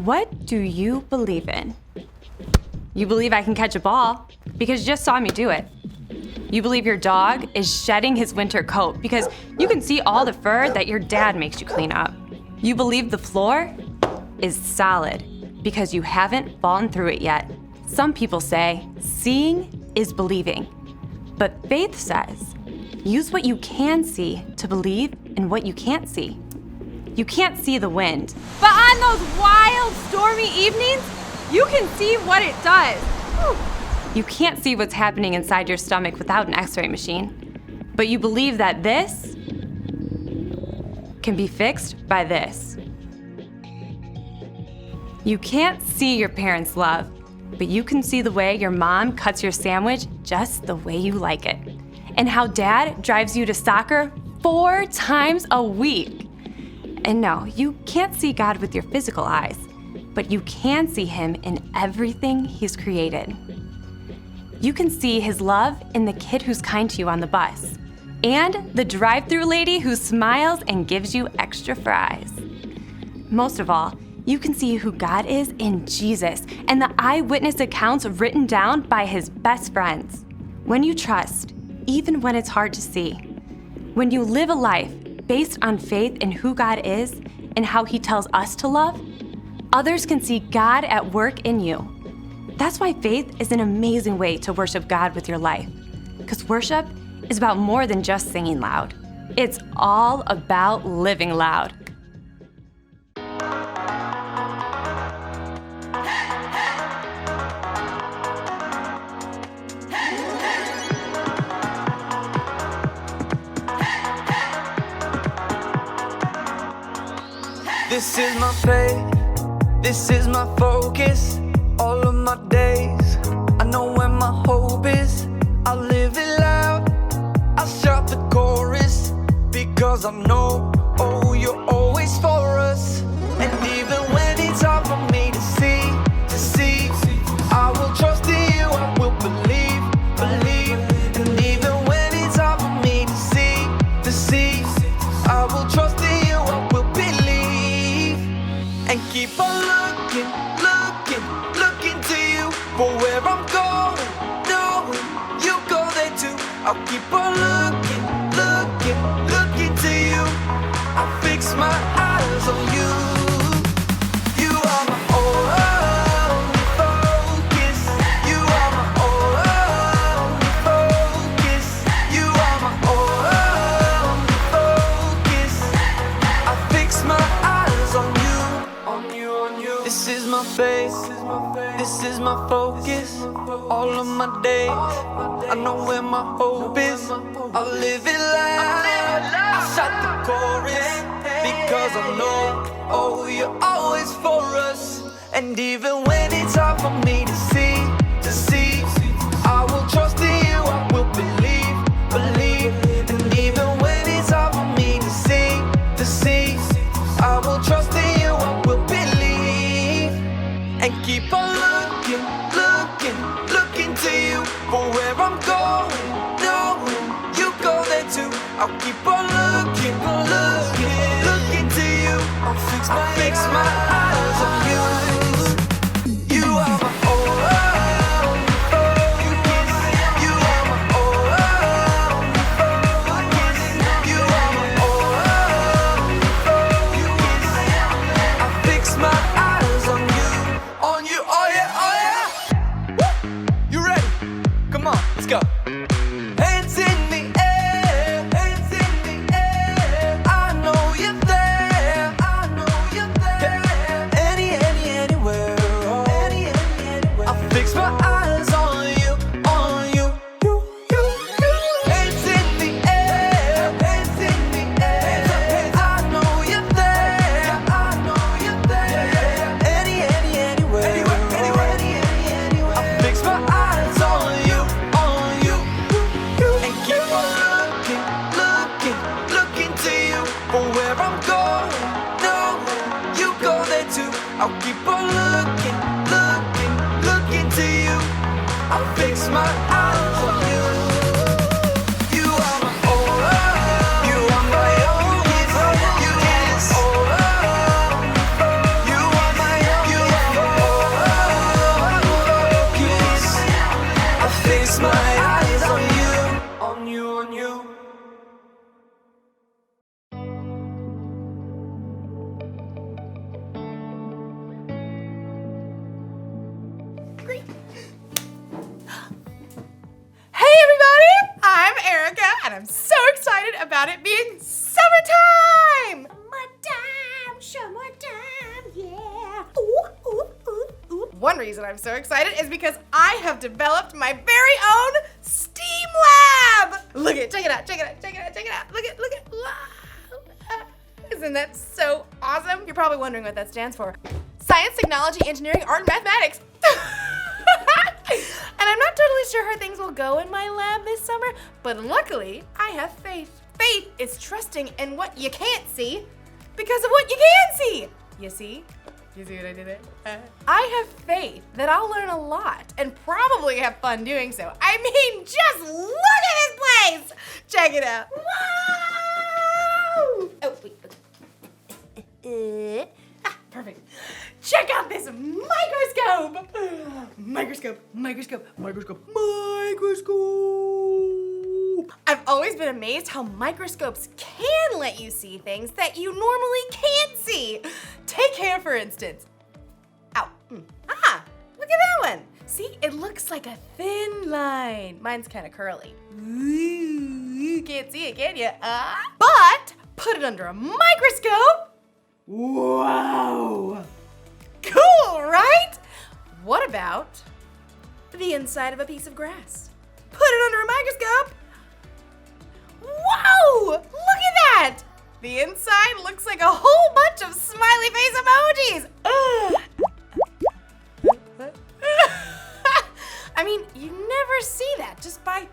What do you believe in? You believe I can catch a ball because you just saw me do it. You believe your dog is shedding his winter coat because you can see all the fur that your dad makes you clean up. You believe the floor is solid because you haven't fallen through it yet. Some people say seeing is believing, but faith says use what you can see to believe in what you can't see. You can't see the wind, but on those wild, stormy evenings, you can see what it does. Whew. You can't see what's happening inside your stomach without an x-ray machine, but you believe that this can be fixed by this. You can't see your parents' love, but you can see the way your mom cuts your sandwich just the way you like it, and how dad drives you to soccer 4 times a week. And no, you can't see God with your physical eyes, but you can see him in everything he's created. You can see his love in the kid who's kind to you on the bus, and the drive-thru lady who smiles and gives you extra fries. Most of all, you can see who God is in Jesus and the eyewitness accounts written down by his best friends. When you trust, even when it's hard to see, when you live a life based on faith in who God is and how he tells us to love, others can see God at work in you. That's why faith is an amazing way to worship God with your life. Because worship is about more than just singing loud. It's all about living loud. This is my faith, this is my focus, all of my days. I know where my hope is, I live it loud. I shout the chorus, because I know, oh, you're always for us. And even when it's hard for me to see, I will trust in you, I will believe. And even when it's hard for me to see, I will trust in you, I will believe. And keep on looking to you for where I'm going, knowing you go there too. I'll keep on looking to you. I fix my eyes on you. You are my only focus. You are my only focus. You are my only focus. I fix my eyes on you. This is my faith, this is my focus, all of my days. I know where my hope is, I'll live it loud. I shout the chorus, because I know, oh, you're always for us. And even when it's hard for me to see, I will trust in you, I will believe. And even when it's hard for me to see, I will trust in you, I will believe. And keep on looking to you for where I'm going, knowing you go there too. I'll keep on looking to you. I'll fix my eyes on you. You are my only focus. You are my only focus. You are my only focus. I fix my eyes on you, oh yeah. Woo! You ready? Come on, let's go. Hands in the air, hands in the air. I know you're there, I know you're there. Anywhere, oh. Anywhere. I fix my eyes on you, on you. Hands in the air, hands in the air. I know you're there, I know you're there. Anywhere. I fix my eyes on you, and keep on looking to you for where I'm going, knowing you go there too. I'll keep on looking to you. I fix my eyes on you. You are my only, you are my only focus. You are my only, you fix my eyes on you, on you, on you. Hey everybody, I'm Erica and I'm so excited about it being summertime! Summertime, yeah. Ooh, ooh, ooh, ooh. One reason I'm so excited is because I have developed my very own STEAM lab! Look at it, check it out, check it out, check it out, check it out. Look at, wow. Isn't that so awesome? You're probably wondering what that stands for. Science, technology, engineering, art, and mathematics. And I'm not totally sure how things will go in my lab this summer, but luckily I have faith. Faith is trusting in what you can't see because of what you can see. You see? You see what I did there? I have faith that I'll learn a lot and probably have fun doing so. I mean, just look at this place! Check it out. Wow! Oh, wait. Perfect. Check out this microscope! Microscope. I've always been amazed how microscopes can let you see things that you normally can't see. Take hair, for instance. Ow. Ah, look at that one. See, it looks like a thin line. Mine's kind of curly. Ooh, you can't see it, can you? But put it under a microscope. Wow. Cool, right? What about the inside of a piece of grass? Put it under a microscope. Whoa! Look at that! The inside looks like a whole bunch of smiley face emojis. I mean, you never see that just by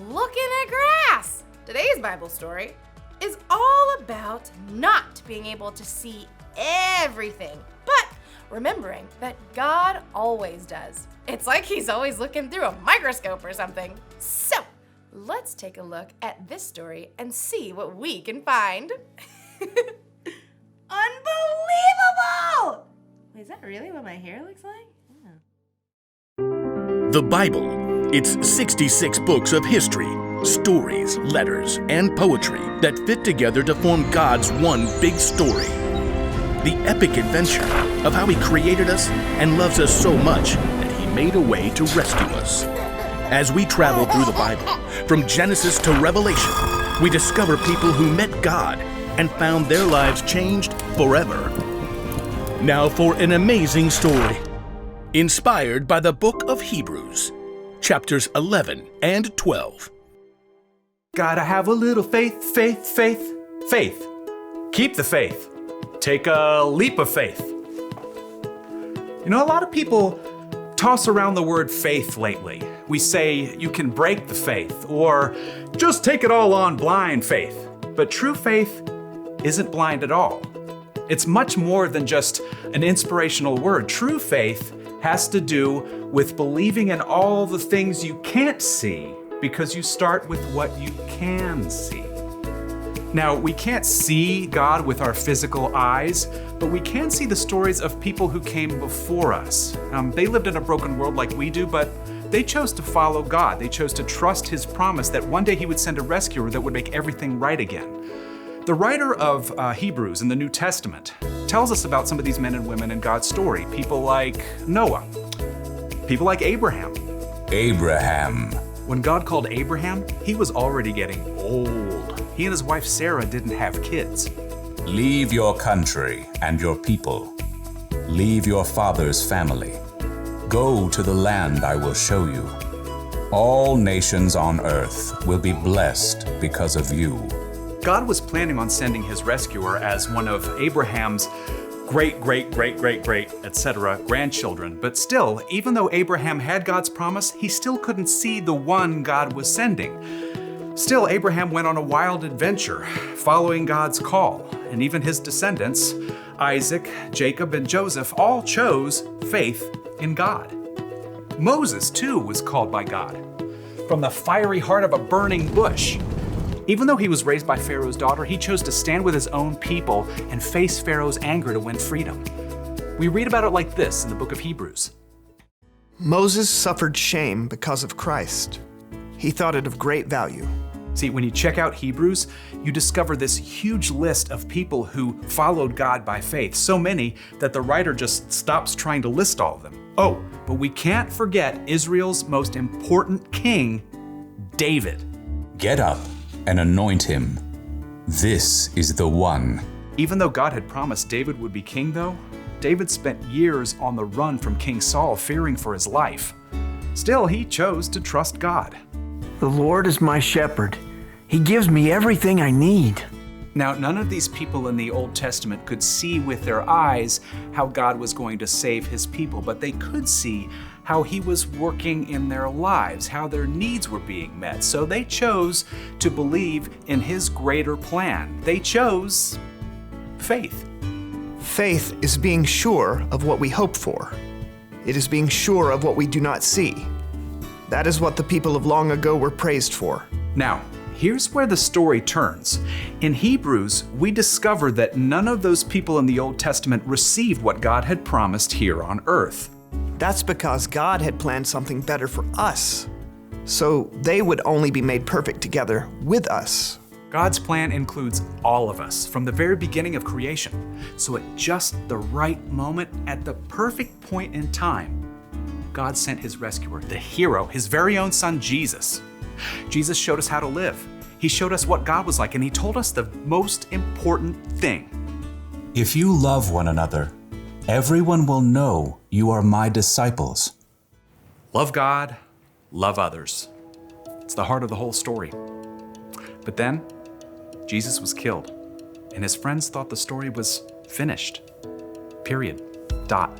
looking at grass. Today's Bible story is all about not being able to see everything, but remembering that God always does. It's like he's always looking through a microscope or something. So, let's take a look at this story and see what we can find. Unbelievable! Is that really what my hair looks like? Yeah. The Bible. It's 66 books of history, stories, letters, and poetry that fit together to form God's one big story. The epic adventure of how He created us and loves us so much that He made a way to rescue us. As we travel through the Bible, from Genesis to Revelation, we discover people who met God and found their lives changed forever. Now for an amazing story, inspired by the book of Hebrews, chapters 11 and 12. Gotta have a little faith, faith, faith, faith. Keep the faith. Take a leap of faith. You know, a lot of people toss around the word faith lately. We say you can break the faith or just take it all on blind faith. But true faith isn't blind at all. It's much more than just an inspirational word. True faith has to do with believing in all the things you can't see because you start with what you can see. Now, we can't see God with our physical eyes, but we can see the stories of people who came before us. They lived in a broken world like we do, but they chose to follow God. They chose to trust His promise that one day He would send a rescuer that would make everything right again. The writer of Hebrews in the New Testament tells us about some of these men and women in God's story. People like Noah, people like Abraham. When God called Abraham, he was already getting old. He and his wife Sarah didn't have kids. Leave your country and your people. Leave your father's family. Go to the land I will show you. All nations on earth will be blessed because of you. God was planning on sending his rescuer as one of Abraham's great, etc. grandchildren. But still, even though Abraham had God's promise, he still couldn't see the one God was sending. Still, Abraham went on a wild adventure, following God's call. And even his descendants, Isaac, Jacob, and Joseph, all chose faith in God. Moses, too, was called by God from the fiery heart of a burning bush. Even though he was raised by Pharaoh's daughter, he chose to stand with his own people and face Pharaoh's anger to win freedom. We read about it like this in the book of Hebrews. Moses suffered shame because of Christ. He thought it of great value. See, when you check out Hebrews, you discover this huge list of people who followed God by faith, so many that the writer just stops trying to list all of them. Oh, but we can't forget Israel's most important king, David. Get up and anoint him. This is the one. Even though God had promised David would be king, though, David spent years on the run from King Saul, fearing for his life. Still, he chose to trust God. The Lord is my shepherd. He gives me everything I need. Now, none of these people in the Old Testament could see with their eyes how God was going to save his people, but they could see how he was working in their lives, how their needs were being met. So they chose to believe in his greater plan. They chose faith. Faith is being sure of what we hope for. It is being sure of what we do not see. That is what the people of long ago were praised for. Now, here's where the story turns. In Hebrews, we discover that none of those people in the Old Testament received what God had promised here on earth. That's because God had planned something better for us, so they would only be made perfect together with us. God's plan includes all of us from the very beginning of creation. So at just the right moment, at the perfect point in time, God sent his rescuer, the hero, his very own son, Jesus. Jesus showed us how to live. He showed us what God was like, and he told us the most important thing. If you love one another, everyone will know you are my disciples. Love God, love others. It's the heart of the whole story. But then, Jesus was killed, and his friends thought the story was finished. Period. Dot.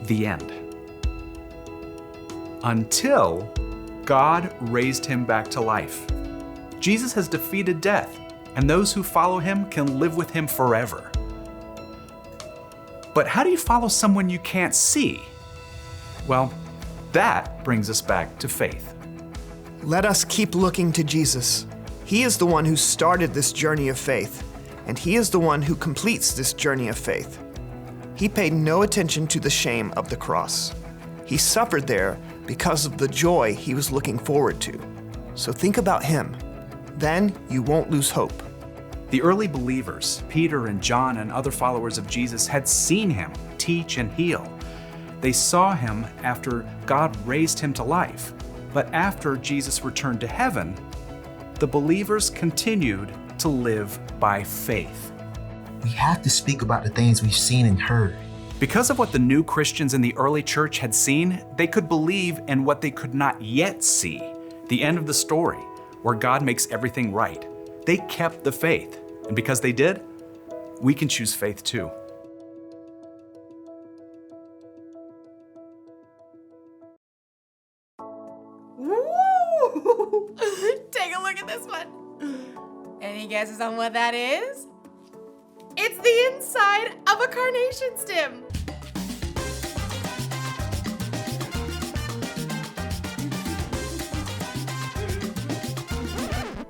The end. Until God raised him back to life. Jesus has defeated death, and those who follow him can live with him forever. But how do you follow someone you can't see? Well, that brings us back to faith. Let us keep looking to Jesus. He is the one who started this journey of faith, and he is the one who completes this journey of faith. He paid no attention to the shame of the cross. He suffered there because of the joy he was looking forward to. So think about him. Then you won't lose hope. The early believers, Peter and John and other followers of Jesus, had seen him teach and heal. They saw him after God raised him to life. But after Jesus returned to heaven, the believers continued to live by faith. We have to speak about the things we've seen and heard. Because of what the new Christians in the early church had seen, they could believe in what they could not yet see, the end of the story, where God makes everything right. They kept the faith, and because they did, we can choose faith too. Woo! Take a look at this one. Any guesses on what that is? It's the inside of a carnation stem.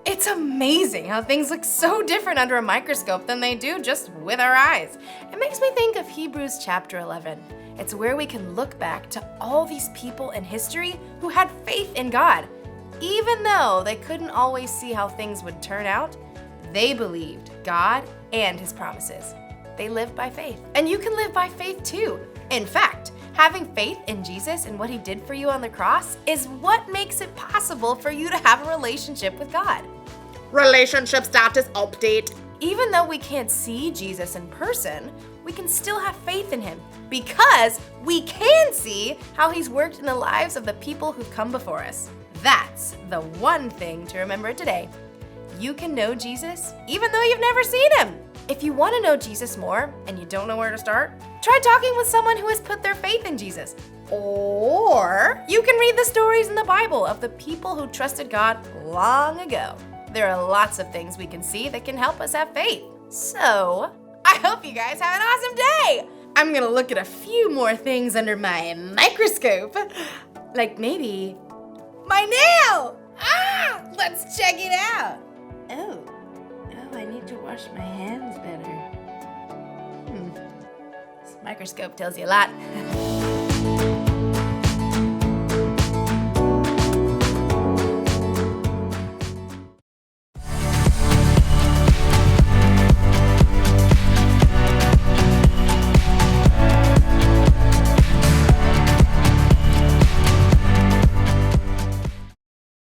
It's amazing how things look so different under a microscope than they do just with our eyes. It makes me think of Hebrews chapter 11. It's where we can look back to all these people in history who had faith in God. Even though they couldn't always see how things would turn out, they believed God and his promises. They lived by faith. And you can live by faith too. In fact, having faith in Jesus and what he did for you on the cross is what makes it possible for you to have a relationship with God. Relationship status update. Even though we can't see Jesus in person, we can still have faith in him because we can see how he's worked in the lives of the people who've come before us. That's the one thing to remember today. You can know Jesus even though you've never seen him. If you want to know Jesus more and you don't know where to start, try talking with someone who has put their faith in Jesus. Or you can read the stories in the Bible of the people who trusted God long ago. There are lots of things we can see that can help us have faith. So, I hope you guys have an awesome day! I'm gonna look at a few more things under my microscope. Like maybe my nail! Let's check it out. Oh, I need to wash my hands better. This microscope tells you a lot.